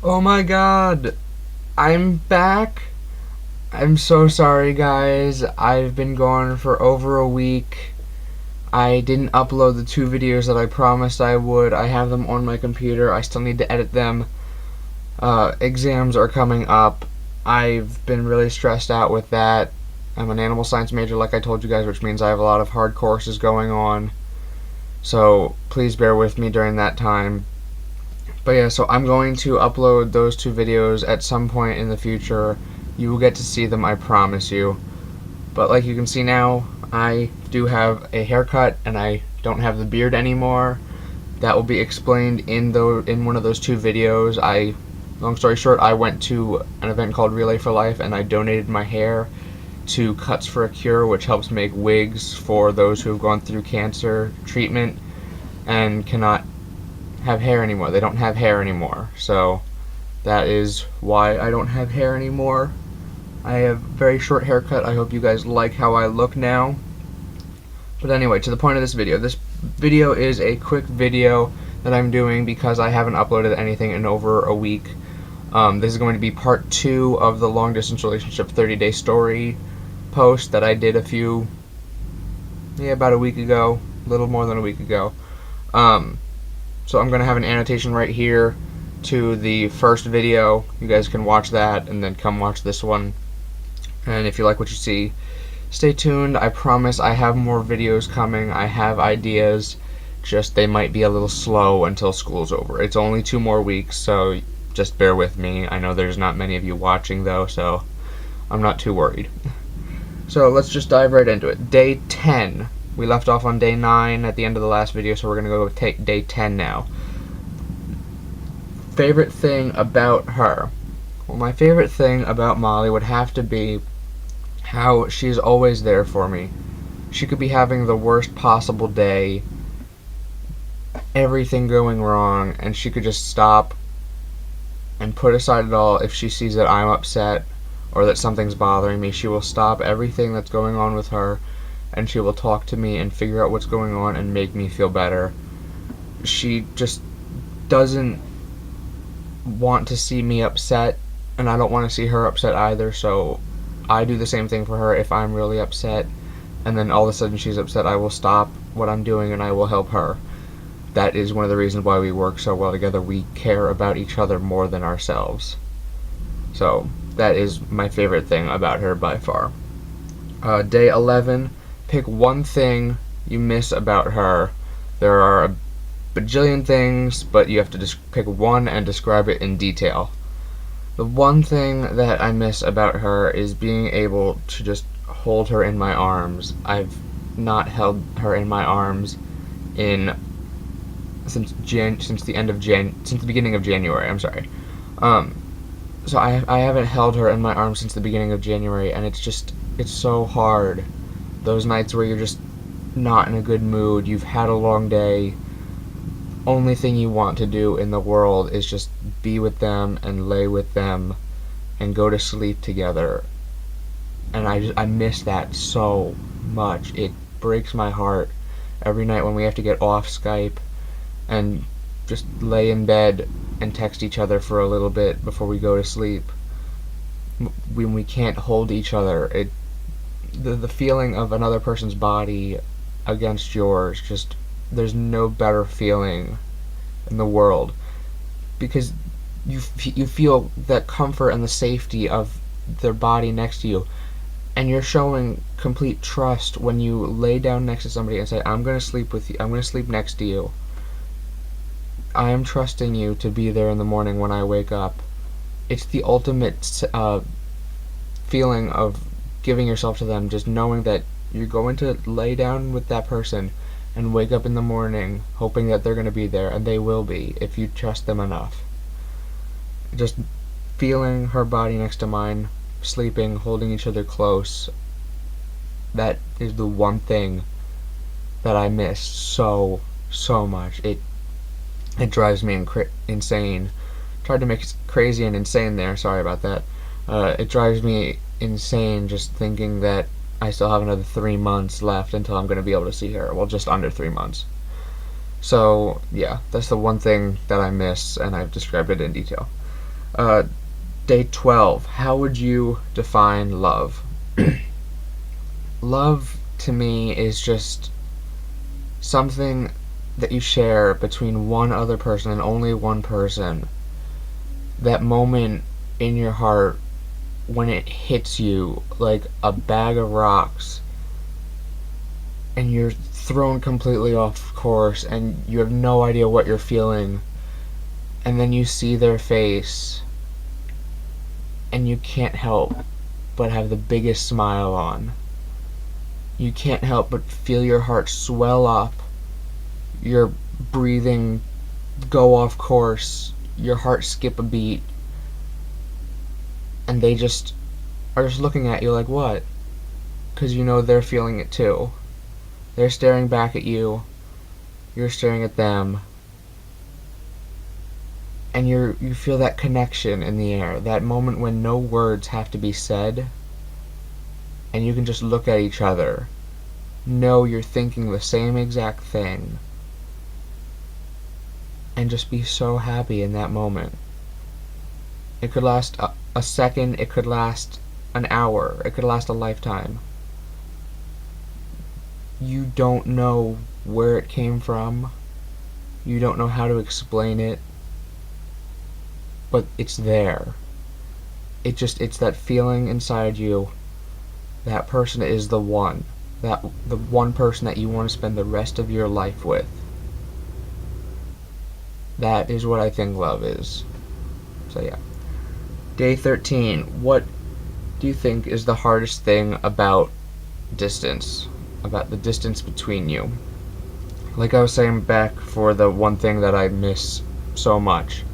Oh my god, I'm back. I'm so sorry, guys. I've been gone for over a week. I didn't upload the two videos that I promised I would. I have them on my computer. I still need to edit them. Exams are coming up. I've been really stressed out with that. I'm an animal science major, like I told you guys, which means I have a lot of hard courses going on. So please bear with me during that time. But yeah, so I'm going to upload those two videos at some point in the future. You will get to see them, I promise you. But like you can see now, I do have a haircut and I don't have the beard anymore. That will be explained in one of those two videos. Long story short, I went to an event called Relay for Life and I donated my hair to Cuts for a Cure, which helps make wigs for those who have gone through cancer treatment and cannot have hair anymore. They don't have hair anymore. So that is why I don't have hair anymore. I have a very short haircut. I hope you guys like how I look now. But anyway, to the point of this video. This video is a quick video that I'm doing because I haven't uploaded anything in over a week. This is going to be part 2 of the long distance relationship 30-day story post that I did about a week ago, a little more than a week ago. So I'm going to have an annotation right here to the first video. You guys can watch that and then come watch this one. And if you like what you see, stay tuned. I promise I have more videos coming. I have ideas, just they might be a little slow until school's over. It's only 2 more weeks, so just bear with me. I know there's not many of you watching though, so I'm not too worried. So let's just dive right into it. Day 10. We left off on day 9 at the end of the last video, so we're going to go take day 10 now. Favorite thing about her? Well, my favorite thing about Molly would have to be how she's always there for me. She could be having the worst possible day, everything going wrong, and she could just stop and put aside it all. If she sees that I'm upset or that something's bothering me, she will stop everything that's going on with her and she will talk to me and figure out what's going on and make me feel better. She just doesn't want to see me upset, and I don't want to see her upset either, so I do the same thing for her. If I'm really upset and then all of a sudden she's upset, I will stop what I'm doing and I will help her. That is one of the reasons why we work so well together. We care about each other more than ourselves. So that is my favorite thing about her by far. Day 11. Pick one thing you miss about her. There are a bajillion things, but you have to just pick one and describe it in detail. The one thing that I miss about her is being able to just hold her in my arms. I've not held her in my arms since the beginning of January. I'm sorry. So I haven't held her in my arms since the beginning of January, and it's so hard. Those nights where you're just not in a good mood, you've had a long day, only thing you want to do in the world is just be with them and lay with them and go to sleep together. And I miss that so much. It breaks my heart every night when we have to get off Skype and just lay in bed and text each other for a little bit before we go to sleep. When we can't hold each other, the feeling of another person's body against yours, just there's no better feeling in the world, because you feel that comfort and the safety of their body next to you, and you're showing complete trust when you lay down next to somebody and say, I'm going to sleep with you, I'm going to sleep next to you, I am trusting you to be there in the morning when I wake up. It's the ultimate feeling of giving yourself to them, just knowing that you're going to lay down with that person and wake up in the morning hoping that they're going to be there, and they will be if you trust them enough. Just feeling her body next to mine, sleeping, holding each other close, that is the one thing that I miss so much. It drives me insane. Tried to make it crazy and insane there, sorry about that. It drives me insane just thinking that I still have another 3 months left until I'm going to be able to see her. Well, just under 3 months. So, yeah, that's the one thing that I miss, and I've described it in detail. Uh, Day 12. How would you define love? Love to me is just something that you share between one other person and only one person. That moment in your heart when it hits you like a bag of rocks and you're thrown completely off course and you have no idea what you're feeling, and then you see their face and you can't help but have the biggest smile on. You can't help but feel your heart swell up, your breathing go off course, your heart skip a beat, and they just are just looking at you like, what? Because you know they're feeling it too. They're staring back at you, you're staring at them, and you feel that connection in the air, that moment when no words have to be said, and you can just look at each other, know you're thinking the same exact thing, and just be so happy in that moment. It could last a second, it could last an hour, it could last a lifetime. You don't know where it came from, you don't know how to explain it, but it's there. It's that feeling inside you, that person is the one, the one person that you want to spend the rest of your life with. That is what I think love is. So yeah. Day 13. What do you think is the hardest thing about distance? About the distance between you? Like I was saying back for the one thing that I miss so much.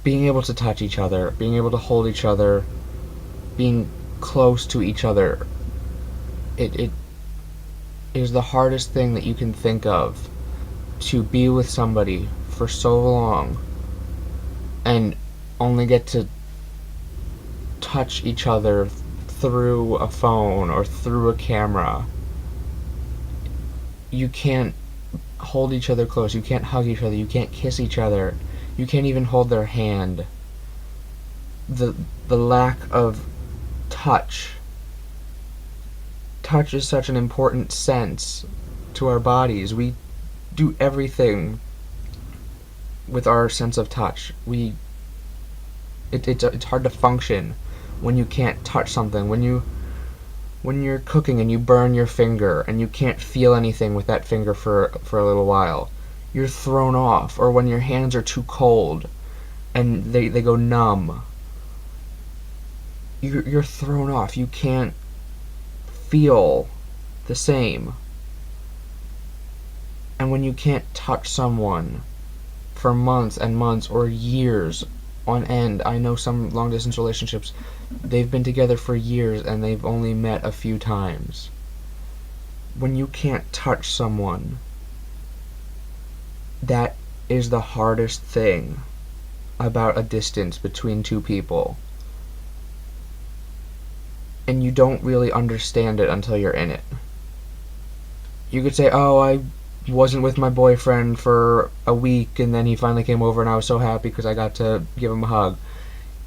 Being able to touch each other, being able to hold each other, being close to each other. It is the hardest thing that you can think of, to be with somebody for so long and only get to touch each other through a phone or through a camera. You can't hold each other close, you can't hug each other, you can't kiss each other, you can't even hold their hand. The lack of touch is such an important sense to our bodies. We do everything with our sense of touch. It's hard to function when you can't touch something. When you're cooking and you burn your finger and you can't feel anything with that finger for a little while, you're thrown off. Or when your hands are too cold and they go numb, you're thrown off. You can't feel the same. And when you can't touch someone for months and months or years on end, I know some long distance relationships, they've been together for years and they've only met a few times. When you can't touch someone, that is the hardest thing about a distance between two people. And you don't really understand it until you're in it. You could say, oh, I wasn't with my boyfriend for a week and then he finally came over and I was so happy because I got to give him a hug.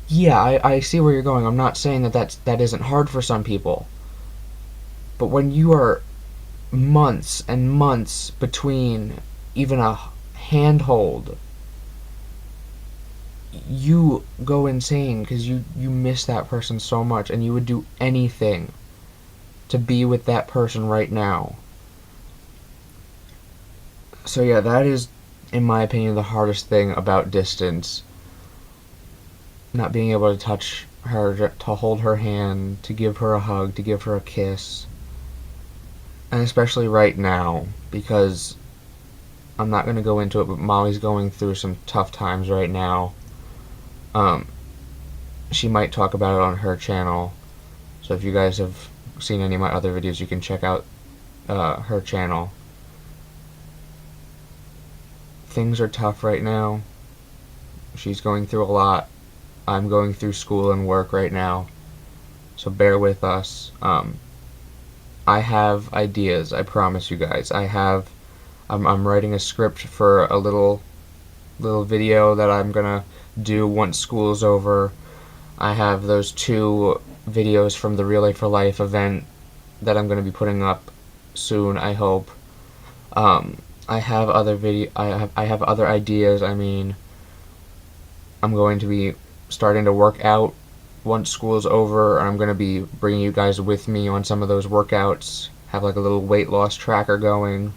Yeah, I see where you're going. I'm not saying that isn't hard for some people. But when you are months and months between even a handhold, you go insane because you miss that person so much and you would do anything to be with that person right now. So yeah, that is, in my opinion, the hardest thing about distance. Not being able to touch her, to hold her hand, to give her a hug, to give her a kiss. And especially right now, because I'm not going to go into it, but Molly's going through some tough times right now. She might talk about it on her channel. So if you guys have seen any of my other videos, you can check out her channel. Things are tough right now. She's going through a lot. I'm going through school and work right now. So bear with us. I have ideas, I promise you guys. I'm writing a script for a little little video that I'm gonna do once school's over. I have those 2 videos from the Relay for Life event that I'm gonna be putting up soon, I hope. I have other I have other ideas. I mean, I'm going to be starting to work out once school is over, and I'm going to be bringing you guys with me on some of those workouts. Have like a little weight loss tracker going.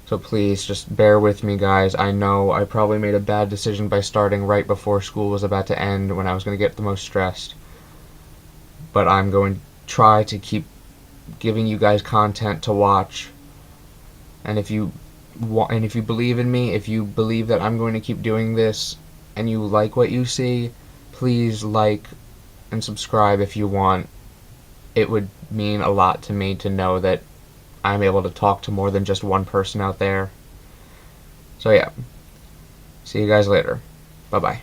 So please just bear with me, guys. I know I probably made a bad decision by starting right before school was about to end when I was going to get the most stressed. But I'm going to try to keep giving you guys content to watch. And if you believe in me, if you believe that I'm going to keep doing this and you like what you see, please like and subscribe if you want. It would mean a lot to me to know that I'm able to talk to more than just one person out there. So yeah, see you guys later. Bye-bye.